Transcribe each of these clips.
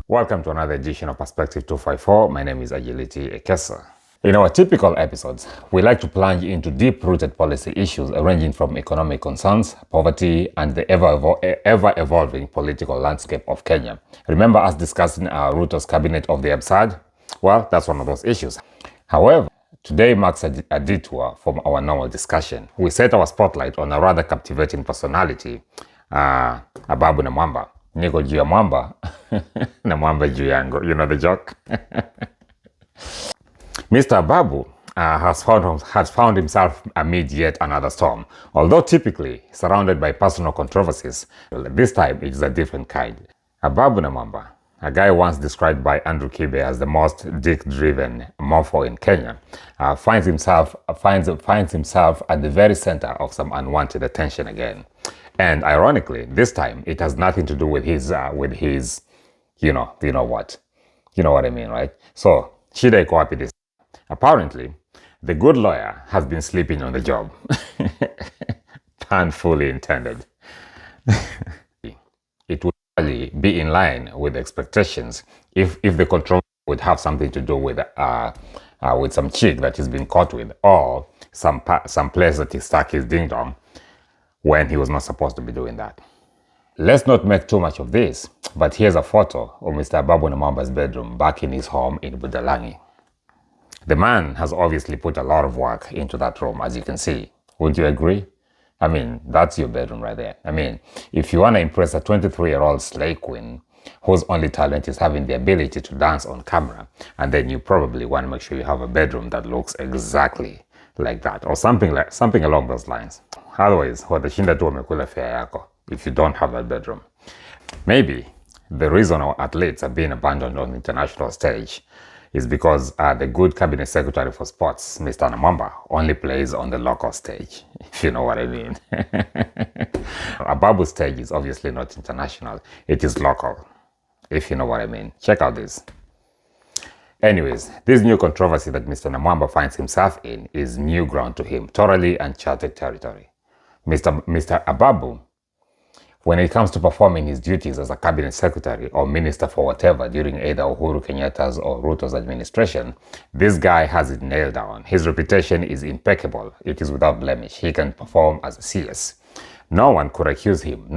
Welcome to another edition of Perspective 254. My name is Agility Ekesa. In our typical episodes, we like to plunge into deep-rooted policy issues ranging from economic concerns, poverty, and the ever-evolving political landscape of Kenya. Remember us discussing our Ruto's cabinet of the absurd? Well, that's one of those issues. However, today marks a detour from our normal discussion. We set our spotlight on a rather captivating personality, Ababu Namwamba. Niko juu ya mwamba, na mwamba juu yangu. You know the joke? Mr. Ababu has found himself amid yet another storm. Although typically surrounded by personal controversies, this time it is a different kind. Ababu Namwamba, a guy once described by Andrew Kibe as the most dick-driven mofo in Kenya, finds himself at the very center of some unwanted attention again. And ironically, this time it has nothing to do with his, you know what I mean, right? So, shida iko wapi this? Apparently, the good lawyer has been sleeping on the job. Pun fully intended. It would really be in line with expectations if the controversy would have something to do with some chick that he's been caught with, or some place that he stuck his ding dong when he was not supposed to be doing that. Let's not make too much of this, but here's a photo of Mr. Ababu Namwamba's bedroom back in his home in Budalangi. The man has obviously put a lot of work into that room, as you can see. Wouldn't you agree? I mean, that's your bedroom right there. I mean, if you want to impress a 23-year-old slay queen whose only talent is having the ability to dance on camera, and then you probably want to make sure you have a bedroom that looks exactly like that, or something along those lines. Otherwise, watashinda tu wamekula fare yako if you don't have that bedroom. Maybe the reason our athletes are being abandoned on the international stage is because the good cabinet secretary for sports, Mr. Namwamba, only plays on the local stage, if you know what I mean. Ababu's stage is obviously not international, it is local, if you know what I mean. Check out this. Anyways, this new controversy that Mr. Namwamba finds himself in is new ground to him, totally uncharted territory. Mr. Ababu, when it comes to performing his duties as a cabinet secretary or minister for whatever during either Uhuru Kenyatta's or Ruto's administration, this guy has it nailed down. His reputation is impeccable. It is without blemish. He can perform as a CS. No one could accuse him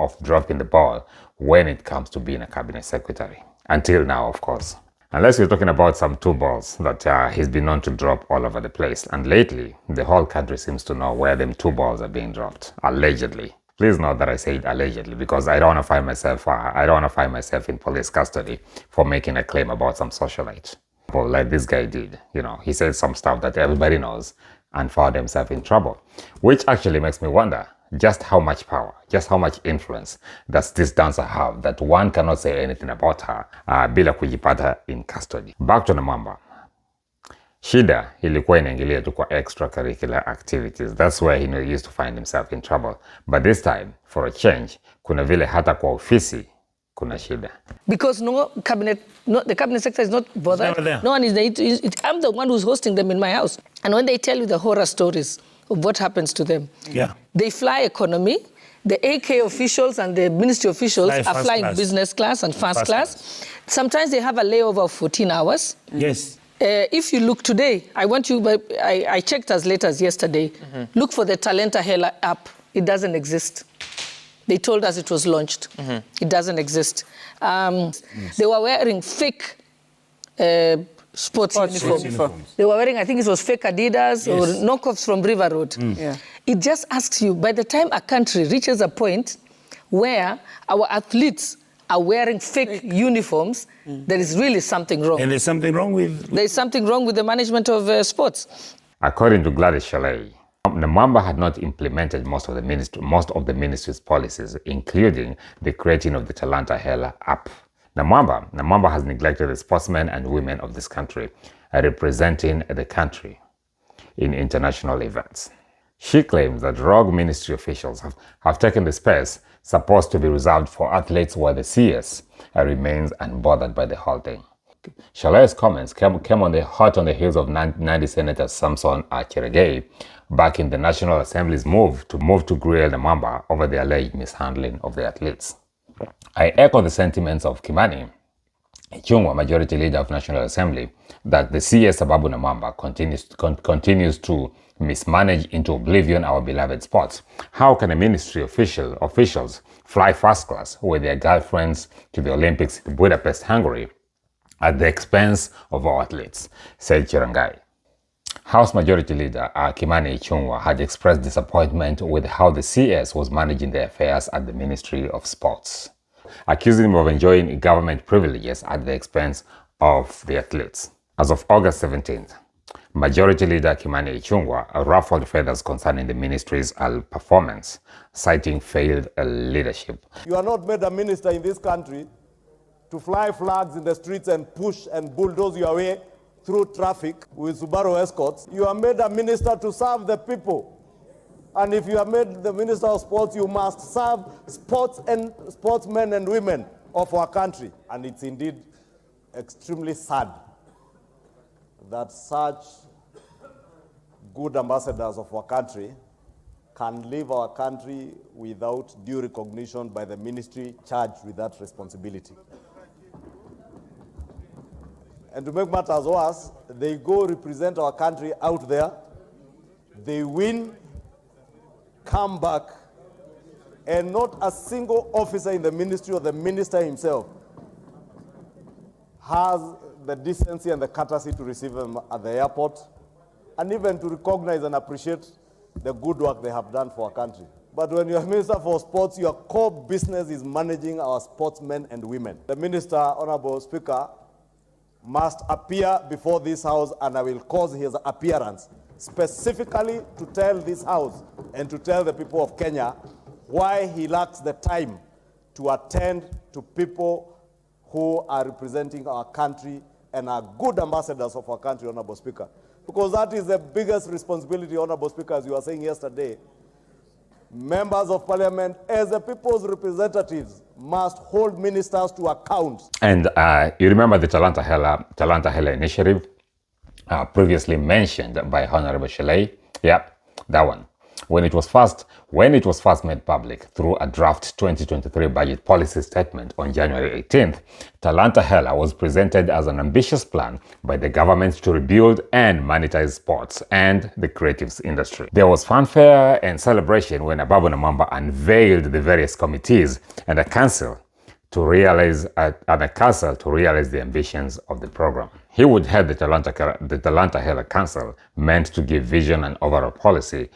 of dropping the ball when it comes to being a cabinet secretary. Until now, of course. Unless you're talking about some two balls that he's been known to drop all over the place. And lately, the whole country seems to know where them two balls are being dropped, allegedly. Please note that I said allegedly because I don't want to find myself in police custody for making a claim about some socialite. Well, like this guy did, he said some stuff that everybody knows and found himself in trouble, which actually makes me wonder just how much power, just how much influence does this dancer have that one cannot say anything about her bila kujipata in custody. Back to Namwamba. Shida ilikuwa inaingilia tu kwa extracurricular activities. That's where he used to find himself in trouble. But this time, for a change, kuna vile hata kwa ofisi kuna shida. Because the cabinet secretary is not bothered. No one is there. I'm the one who's hosting them in my house. And when they tell you the horror stories of what happens to them, they fly economy. The AK officials and the ministry officials are flying business class and first class. Sometimes they have a layover of 14 hours. Yes. If you look today, I checked as late as yesterday. Look for the Talanta Hela App. It doesn't exist. They told us it was launched. It doesn't exist. They were wearing fake sports uniforms. They were wearing, I think it was fake Adidas or knockoffs from River Road. It just asks you, by the time a country reaches a point where our athletes are wearing fake uniforms, there is really something wrong. And there's something wrong with the management of sports. According to Gladys Shalay, Namwamba had not implemented most of the ministry's policies, including the creating of the Talanta Hela App. Namwamba has neglected the sportsmen and women of this country, representing the country in international events. She claims that rogue ministry officials have taken the space supposed to be reserved for athletes while the CS remains unbothered by the whole thing. Shalay's comments came hot on the heels of Nandi Senator Samson Cherargei back in the National Assembly's move to grill Namwamba over the alleged mishandling of the athletes. I echo the sentiments of Kimani Ichung'wah, Majority Leader of National Assembly, that the CS Ababu Namwamba continues to mismanage into oblivion our beloved sports. How can a ministry officials fly first class with their girlfriends to the Olympics in Budapest, Hungary, at the expense of our athletes, said Chirangai. House Majority Leader Kimani Ichung'wah had expressed disappointment with how the CS was managing their affairs at the Ministry of Sports, accusing him of enjoying government privileges at the expense of the athletes. As of August 17th, Majority Leader Kimani Ichung'wah ruffled feathers concerning the ministry's performance, citing failed leadership. You are not made a minister in this country to fly flags in the streets and push and bulldoze your way through traffic with Subaru escorts. You are made a minister to serve the people. And if you are made the Minister of Sports, you must serve sports and sportsmen and women of our country. And it's indeed extremely sad that such good ambassadors of our country can leave our country without due recognition by the ministry charged with that responsibility. And to make matters worse, they go represent our country out there, they win, come back, and not a single officer in the ministry or the minister himself has the decency and the courtesy to receive them at the airport and even to recognize and appreciate the good work they have done for our country. But when you're Minister for Sports, your core business is managing our sportsmen and women. The Minister, Honorable Speaker, must appear before this House, and I will cause his appearance specifically to tell this House and to tell the people of Kenya why he lacks the time to attend to people who are representing our country and are good ambassadors of our country, Honorable Speaker. Because that is the biggest responsibility, Honorable Speaker, as you were saying yesterday. Members of Parliament, as the people's representatives, must hold ministers to account. And you remember the Talanta Hela initiative, previously mentioned by Honorable Shelley? Yeah, that one. When it was first made public through a draft 2023 budget policy statement on January 18th, Talanta Hela was presented as an ambitious plan by the government to rebuild and monetize sports and the creatives industry. There was fanfare and celebration when Ababu Namwamba unveiled the various committees and a council to realize the ambitions of the program. He would head the Talanta Hela Council, meant to give vision and overall policy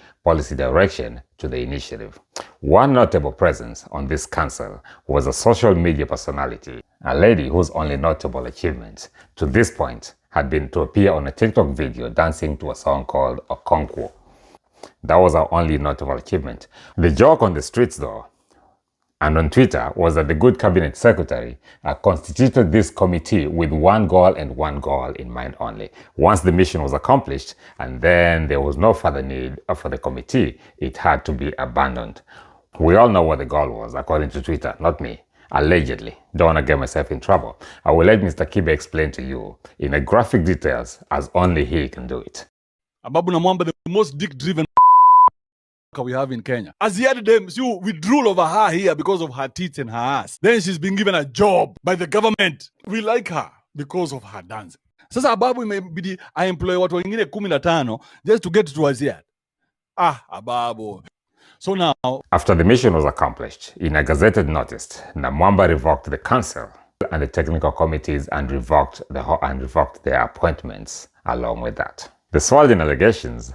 direction to the initiative. One notable presence on this council was a social media personality, a lady whose only notable achievement to this point had been to appear on a TikTok video dancing to a song called Okonkwo. That was our only notable achievement. The joke on the streets, though, and on Twitter, was that the good cabinet secretary constituted this committee with one goal and one goal in mind only. Once the mission was accomplished, and then there was no further need for the committee, it had to be abandoned. We all know what the goal was, according to Twitter, not me. Allegedly. Don't want to get myself in trouble. I will let Mr. Kibe explain to you in a graphic details as only he can do it. Ababu Namwamba, the most dick-driven we have in Kenya. As the other day, we drool over her here because of her tits and her ass. Then she's been given a job by the government. We like her because of her dancing. Sasa Ababu imebidi employ watu wengine 15 just to get to Aziad. Ababu. So now, after the mission was accomplished, in a gazetted notice, Namwamba revoked the council and the technical committees and revoked their appointments along with that. The swirling allegations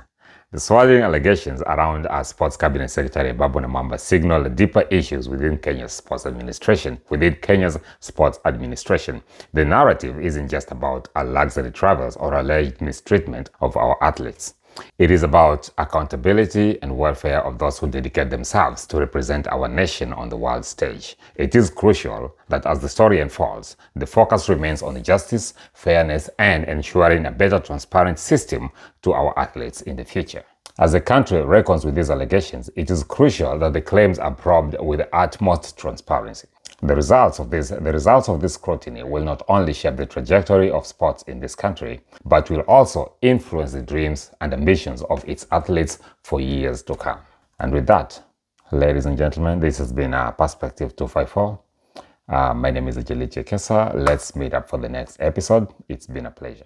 around our sports cabinet secretary Ababu Namwamba signal deeper issues within Kenya's sports administration. The narrative isn't just about our luxury travels or alleged mistreatment of our athletes. It is about accountability and welfare of those who dedicate themselves to represent our nation on the world stage. It is crucial that as the story unfolds, the focus remains on justice, fairness, and ensuring a better transparent system to our athletes in the future. As the country reckons with these allegations, it is crucial that the claims are probed with the utmost transparency. The results of this scrutiny will not only shape the trajectory of sports in this country, but will also influence the dreams and ambitions of its athletes for years to come. And with that, ladies and gentlemen, this has been Perspective 254. My name is Ajelichi Kesa. Let's meet up for the next episode. It's been a pleasure.